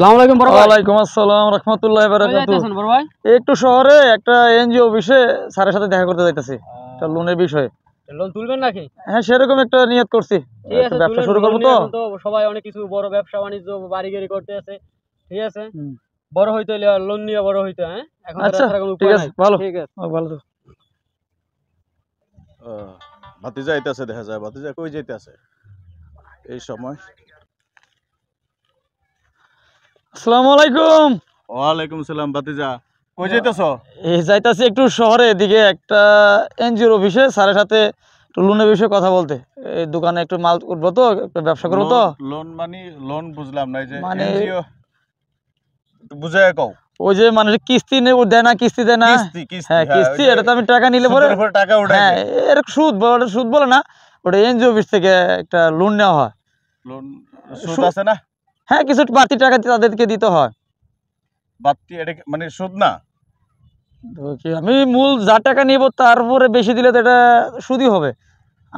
আসসালামু আলাইকুম বড় ভাই। ওয়ালাইকুম আসসালাম রাহমাতুল্লাহি ওয়া বারাকাতুহু। যাইতেছেন বড় ভাই? একটু শহরে একটা এনজিও অফিসে স্যারের সাথে দেখা করতে যাইতেছি একটা লোনের বিষয়ে। লোন তুলবেন নাকি? হ্যাঁ, সেরকম একটা নিয়ত করছি। ঠিক একটা আছে, ব্যবসা তুলেন। শুরু লোন করবো নিয়ে তো। এখন তো সবাই অনেক কিছু বড় ব্যবসা বাণিজ্য বাড়ি গাড়ি করতে আছে। ঠিক আছে, হুম। বড় হইতে হলে লোন নিয়ে বড় হইতে, হ্যাঁ এখন আচ্ছা, ছাড়া কোনো ঠিক উপায় আছে, নাই। ভালো। ঠিক আছে। ভালো তো। ভাতিজা আইতাছে, দেখা যায় ভাতিজা কই যাইতাছে এই সময়। আসসালামু আলাইকুম। ওয়ালাইকুম সালাম। ভাতিজা কই যাইতাছ? এই যাইতাছি একটু শহরে এদিকে একটা এনজিওর অফিসে স্যারের সাথে একটু লোনের বিষয়ে কথা বলতে। এই দোকানে একটু মাল উঠবো তো, একটা ব্যবসা করবো তো। লোন মানে লোন বুঝলাম না, এই যে মানে এনজিও বুঝায় কও। ওই যে মানে কিস্তি দেয় না, কিস্তি দেয় না। হ্যাঁ, কিস্তি, এটা তো আমি টাকা নিলে পরে। সুদের উপর টাকা উঠাই হ্যাঁ, এরকম সুদ বলে না, ওটা এনজিও অফিস থেকে একটা লোন নেওয়া হয়। লোন সুদ আছে না? হ্যাঁ, কিছু বাড়তি টাকা তাদেরকে দিতে হয়। বাড়তি এটা মানে সুদ না? তো কি আমি মূল যা টাকা নিব তারপরে বেশি দিলে তো এটা সুদই হবে।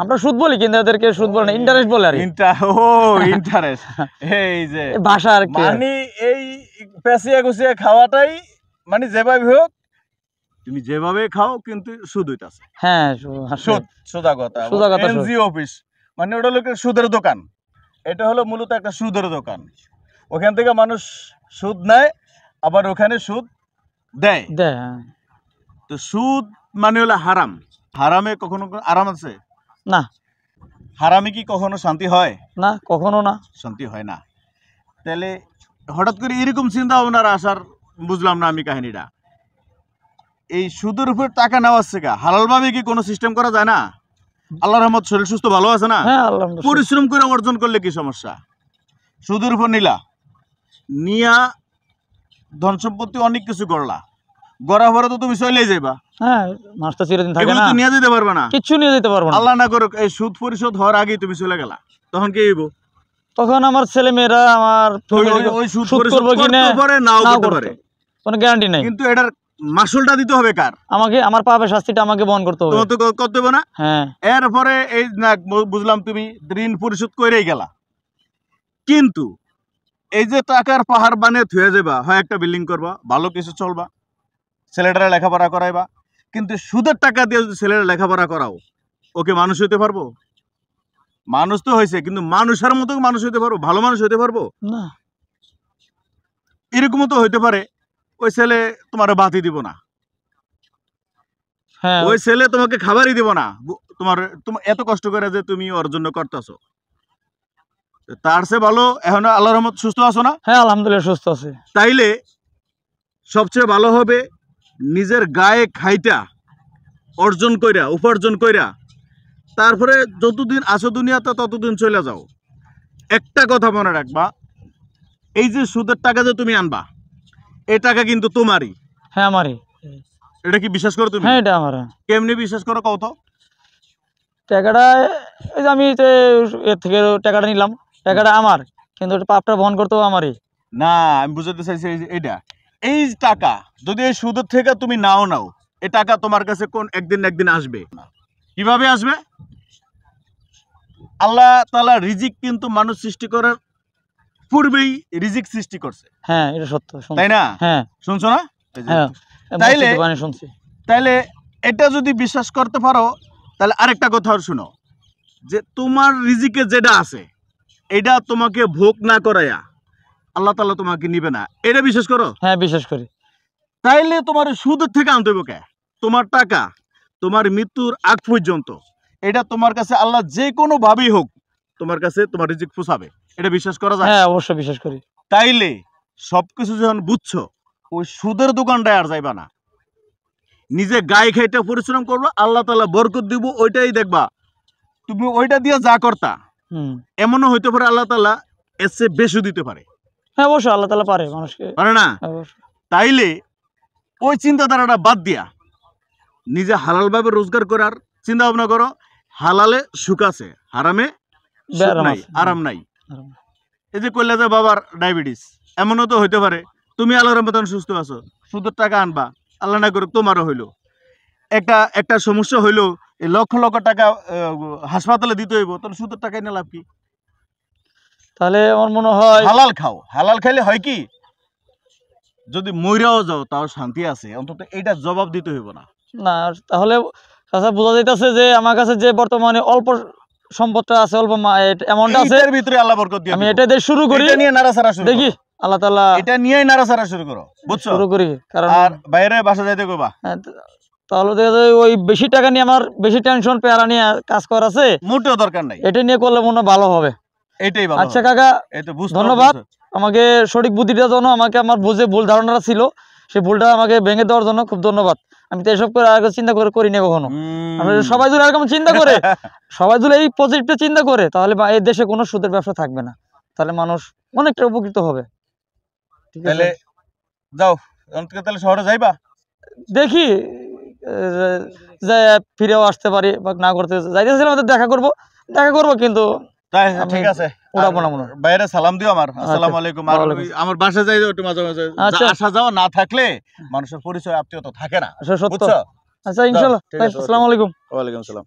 আমরা সুদ বলি, কিন্তু এদেরকে সুদ বলে না, ইন্টারেস্ট বলে আর কি। ইন্টারেস্ট। এই যে এই ভাষা আর কি। মানে এই পেঁচিয়ে গুছিয়ে খাওয়াটাই, মানে যেভাবে হোক তুমি যেভাবে খাও কিন্তু সুদ হইতাছে। হ্যাঁ, সুদ, সোজা কথা। এনজিও অফিস মানে ওটা লোকের সুদের দোকান। এটা হলো মূলত একটা সুদের দোকান। ওখান থেকে মানুষ সুদ নেয়, আবার ওখানে সুদ দেয়। হ্যাঁ। তো সুদ মানে হলো হারাম। হারামে কখনো কোনো আরাম আছে? না, হারামে কি কখনো শান্তি হয়? না, কখনো না। শান্তি হয় না। তাহলে হঠাৎ করে এরকম চিন্তা ভাবনার আসার বুঝলাম না আমি কাহিনীটা। এই সুদের উপর টাকা নেওয়ার থেকে হালালভাবে কি কোনো সিস্টেম করা যায় না? আল্লাহর রহমত, শরীর সুস্থ ভালো আছে না? হ্যাঁ, আলহামদুলিল্লাহ। পরিশ্রম করে অর্জন করলে কি সমস্যা? সুদের উপর নিয়া ধন সম্পত্তি অনেক কিছু গড়লা, গড়া পরে তো তুমি চলে যাইবা। হ্যাঁ, মাসটা চিরদিন থাকে এগুলো না, তো নিয়ে যেতে পারবে না, কিচ্ছু নিয়ে যেতে পারবো না। আল্লাহ না করুক এই সুদ পরিশোধ হওয়ার আগেই তুমি চলে গেলা, তখন কি হইব? তখন আমার ছেলে মেয়েরা আমার ওই সুদ সুদ পরিশোধ করবো কিনা করতে পারে, নাও করতে পারে, কোনো গ্যারান্টি নেই। কিন্তু এটার মাসুলটা দিতে হবে কার? আমাকে, আমার পাপের শাস্তিটা আমাকে বহন করতে হবে। তোমার তো করতে হবে না? হ্যাঁ। এরপরে এই না বুঝলাম তুমি ঋণ পরিশোধ করেই গেলা, কিন্তু এই যে টাকার পাহাড় বানিয়ে থুয়ে যাবা, হয় একটা বিল্ডিং করবা, ভালো কিছু চলবা, ছেলেটারা লেখাপড়া করাইবা, কিন্তু সুদের টাকা দিয়ে যদি ছেলেরা লেখাপড়া করাও, ওকে মানুষ হইতে পারবো? মানুষ তো হয়েছে, কিন্তু মানুষের মতো মানুষ হইতে পারবো? ভালো মানুষ হইতে পারবো না। এরকমও তো হইতে পারে ওই ছেলে তোমার বাতি দিব না, হ্যাঁ, ওই ছেলে তোমাকে খাবারই দিব না, তোমার এত কষ্ট করে যে তুমি ওর জন্য করতেছো, তার চেয়ে ভালো এখন আল্লাহর রহমত সুস্থ আছো না? হ্যাঁ, আলহামদুলিল্লাহ সুস্থ আছে। তাইলে সবচেয়ে ভালো হবে নিজের গায়ে খাইটা অর্জন কইরা, উপার্জন কইরা, তারপরে যতদিন আছো দুনিয়াতে ততদিন চলে যাও। একটা কথা মনে রাখবা, এই যে সুদের টাকা যে তুমি আনবা, এই টাকা কিন্তু তোমারই। হ্যাঁ, আমারই। এটা কি বিশ্বাস করো তুমি? হ্যাঁ, এটা আমার। কেমনি বিশ্বাস করো কও তো? টাকাটা, এই যে আমি এর থেকে টাকাটা নিলাম, টাকাটা আমার, কিন্তু পাপটা বহন করতে হবে আমারই। না, আমি বুঝাতে চাইছি এইটা, এই টাকা যদি এই সুদের থেকে তুমি নাও, এই টাকা তোমার কাছে কোন একদিন একদিন আসবে। কিভাবে আসবে? আল্লাহ তাআলা রিজিক কিন্তু মানুষ সৃষ্টি করার পূর্বেই রিজিক সৃষ্টি করছে। হ্যাঁ, এটা সত্য, তাই না? হ্যাঁ। শুনছো না? হ্যাঁ, শুনছি। তাইলে এটা যদি বিশ্বাস করতে পারো, তাহলে আরেকটা কথা শুনো, যে তোমার রিজিকে যেটা আছে এটা তোমাকে ভোগ না করায়া আল্লাহ তাআলা তোমাকে নিবে না, এটা বিশ্বাস করো? হ্যাঁ, বিশ্বাস করি। তাইলে তোমার সুদের থেকে আনতে হবে কে? তোমার টাকা তোমার মৃত্যুর আগ পর্যন্ত এটা তোমার কাছে আল্লাহ যে কোনো ভাবেই হোক তোমার কাছে তোমার রিজিক পৌঁছাবে, এটা বিশ্বাস করা যায়? হ্যাঁ, অবশ্যই বিশ্বাস করি। তাইলে সবকিছু যখন বুঝছো, ওই সুদের দোকানটায় আর যাইবা না, নিজে গায়ে খাইটা পরিশ্রম করবো, আল্লাহ তাআলা বরকত দিব, ওইটাই দেখবা। তুমি ওইটা দিয়ে যা করতা, এমনও হইতে পারে আল্লাহ তাআলা এর চেয়ে বেশি দিতে পারে। হ্যাঁ, অবশ্যই আল্লাহ তাআলা পারে মানুষকে, পারে না? তাইলে ওই চিন্তাধারাটা বাদ দিয়া নিজে হালালভাবে রোজগার করার চিন্তা ভাবনা করো। হালালে সুখ আছে, হারামে সুখ নাই, আরাম নাই। এই যে কইলা যে বাবার ডায়াবেটিস, এমনও তো হইতে পারে তুমি আল্লাহর রহমতে সুস্থ আছো, সুদের টাকা আনবা, আল্লাহ না করুক তোমারও হইলো একটা সমস্যা হইলো, এই লক্ষ লক্ষ টাকা হাসপাতালে দিতে হইব, তাহলে সুদের টাকা এনে লাভ কি? তাহলে আমার মনে হয় হালাল খাও, হালাল খাইলে হয় কি, যদি মইরাও যাও তাও শান্তি আছে, অন্তত এটা জবাব দিতে হইব না। না, তাহলে চাচা বোঝা যাইতেছে যে আমার কাছে যে বর্তমানে অল্প সম্পদটা আছে, অল্প অ্যামাউন্ট আছে, এটার ভিতরে আল্লাহ বরকত দিয়ে আমি দিবে। এটা দিয়ে শুরু করি, এটা নিয়ে নাড়াচাড়া শুরু দেখি করো। আল্লাহ তাআলা এটা নিয়েই নাড়াচাড়া শুরু করো, বুঝছো? শুরু করি। কারণ আর বাইরে বাসা যাইতে কইবা, হ্যাঁ, তাহলে দেখা যায় ওই বেশি টাকা নিয়ে আমার বেশি টেনশন প্যারা নিয়ে কাজ করা আছে, মোটেও দরকার নাই, এটা নিয়ে করলে মনে হয় ভালো হবে। এটাই ভালো। আচ্ছা কাকা, এই তো বুঝতে ধন্যবাদ পারছো। আমাকে সঠিক বুদ্ধিটা জন্য, আমাকে আমার বুঝে ভুল ধারণাটা ছিল সেই ভুলটা আমাকে ভেঙে দেওয়ার জন্য খুব ধন্যবাদ। আমি তো এসব করে আগে চিন্তা করে করি না কখনো। আমরা সবাই যদি এরকম চিন্তা করে, সবাই যদি এই পজিটিভটা চিন্তা করে, তাহলে এই দেশে কোনো সুদের ব্যবসা থাকবে না, তাহলে মানুষ অনেকটা উপকৃত হবে। ঠিক আছে, তাহলে যাও, অন্তত তাহলে শহরে যাইবা। দেখি যে ফিরেও আসতে পারি বা না করতে যাইতেছিলাম, দেখা করবো কিন্তু তাই আমি ঠিক আছে, উড়াবো না মনে হয়। বাইরে সালাম দিও আমার, আসসালামু আলাইকুম। আর ওয়ালাইকুম। আমার বাসায় যাই একটু মাঝে মাঝে, আচ্ছা। আসা যাওয়া না থাকলে মানুষের পরিচয় আত্মীয়তা থাকে না, আসলে সত্য। বুঝছো? আচ্ছা ইনশাল্লাহ, ঠিক আছে, আসসালামু আলাইকুম। ওয়ালাইকুম আসসালাম।